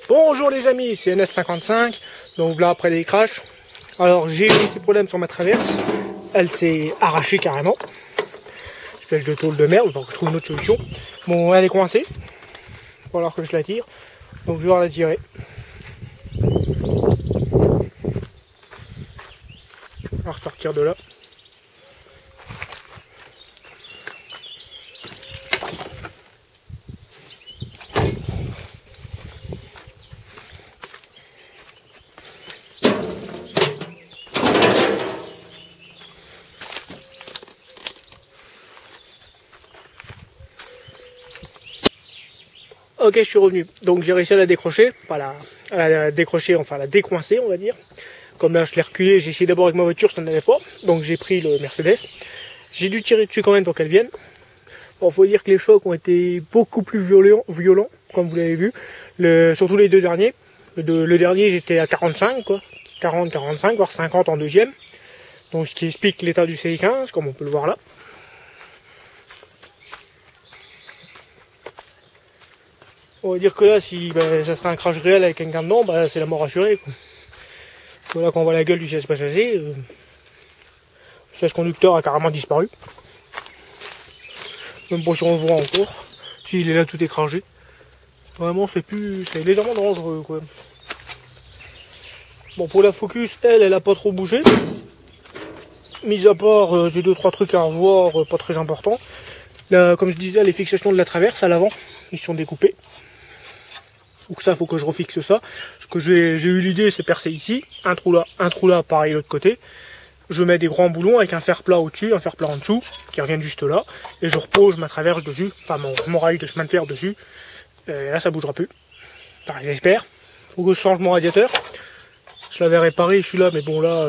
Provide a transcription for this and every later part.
Bonjour les amis, c'est NS55, donc là après les crashs. Alors j'ai eu un petit problème sur ma traverse, elle s'est arrachée carrément. Espèce de tôle de merde, il faut que je trouve une autre solution. Bon, elle est coincée, il va falloir que je la tire, donc je vais devoir la tirer. On va ressortir de là. Ok, je suis revenu. Donc j'ai réussi à la décrocher, enfin à la décrocher, enfin à la décoincer, on va dire. Comme là je l'ai reculé, j'ai essayé d'abord avec ma voiture, ça n'allait pas. Donc j'ai pris le Mercedes. J'ai dû tirer dessus quand même pour qu'elle vienne. Bon, faut dire que les chocs ont été beaucoup plus violents, comme vous l'avez vu. Surtout les deux derniers. Le dernier j'étais à 45, quoi. 40, 45, voire 50 en deuxième. Donc ce qui explique l'état du CI15, comme on peut le voir là. On va dire que là, si ça serait un crash réel avec quelqu'un dedans, c'est la mort assurée, quoi. Voilà, quand on voit la gueule du siège passager, le siège conducteur a carrément disparu. Même pas si on le voit encore. S'il est là tout écrasé. Vraiment, c'est légèrement dangereux, quoi. Bon, pour la Focus, elle a pas trop bougé. Mis à part, j'ai 2-3 trucs à revoir, pas très importants. Là, comme je disais, les fixations de la traverse à l'avant, ils sont découpés. Donc ça, faut que je refixe ça. Ce que j'ai eu l'idée, c'est percer ici, un trou là, pareil l'autre côté. Je mets des grands boulons avec un fer plat au-dessus, un fer plat en dessous, qui reviennent juste là, et je repose ma traverse dessus, enfin mon rail de chemin de fer dessus. Et là, ça bougera plus. Enfin, j'espère. Faut que je change mon radiateur. Je l'avais réparé, celui-là, mais bon là,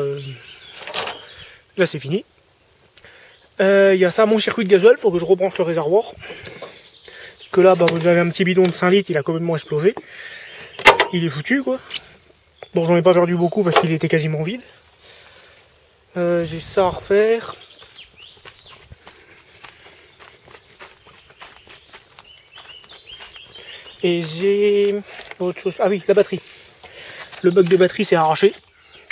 là c'est fini. Il y a ça, mon circuit de gasoil, faut que je rebranche le réservoir. Que là, vous avez un petit bidon de 5 litres, il a complètement explosé. Il est foutu, quoi. Bon, j'en ai pas perdu beaucoup parce qu'il était quasiment vide. J'ai ça à refaire. Et j'ai autre chose. Ah oui, la batterie. Le bug de batterie s'est arraché.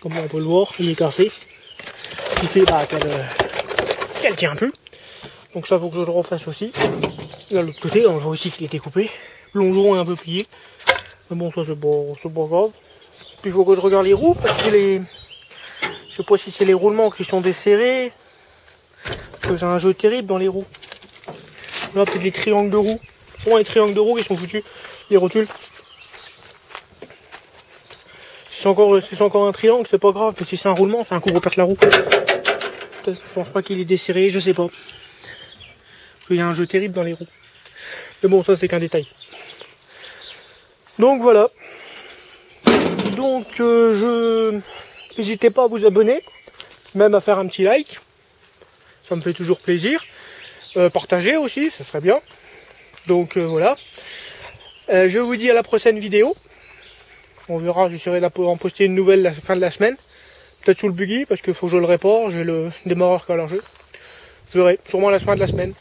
Comme on peut le voir, il est cassé. Ce qui fait qu'elle tient plus. Donc ça, faut que je refasse aussi. Là, l'autre côté, on voit aussi qu'il était coupé. Le longeron est un peu plié. Mais bon, ça, c'est pas grave. Puis il faut que je regarde les roues, parce que je sais pas si c'est les roulements qui sont desserrés. Parce que j'ai un jeu terrible dans les roues. Là, peut-être les triangles de roues. Bon, les triangles de roues, ils sont foutus. Les rotules. Si c'est encore un triangle, c'est pas grave. Mais si c'est un roulement, c'est un coup, on perd la roue. Je pense pas qu'il est desserré, je sais pas. Il y a un jeu terrible dans les roues. Mais bon, ça c'est qu'un détail. Donc voilà. Donc n'hésitez pas à vous abonner, même à faire un petit like. Ça me fait toujours plaisir. Partager aussi, ça serait bien. Donc voilà. Je vous dis à la prochaine vidéo. On verra, j'essaierai d'en poster une nouvelle la fin de la semaine. Peut-être sous le buggy, parce qu'il faut que je le répare. J'ai le démarreur qui a l'enjeu. Je verrai, sûrement la fin de la semaine.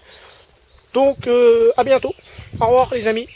Donc à bientôt. Au revoir les amis.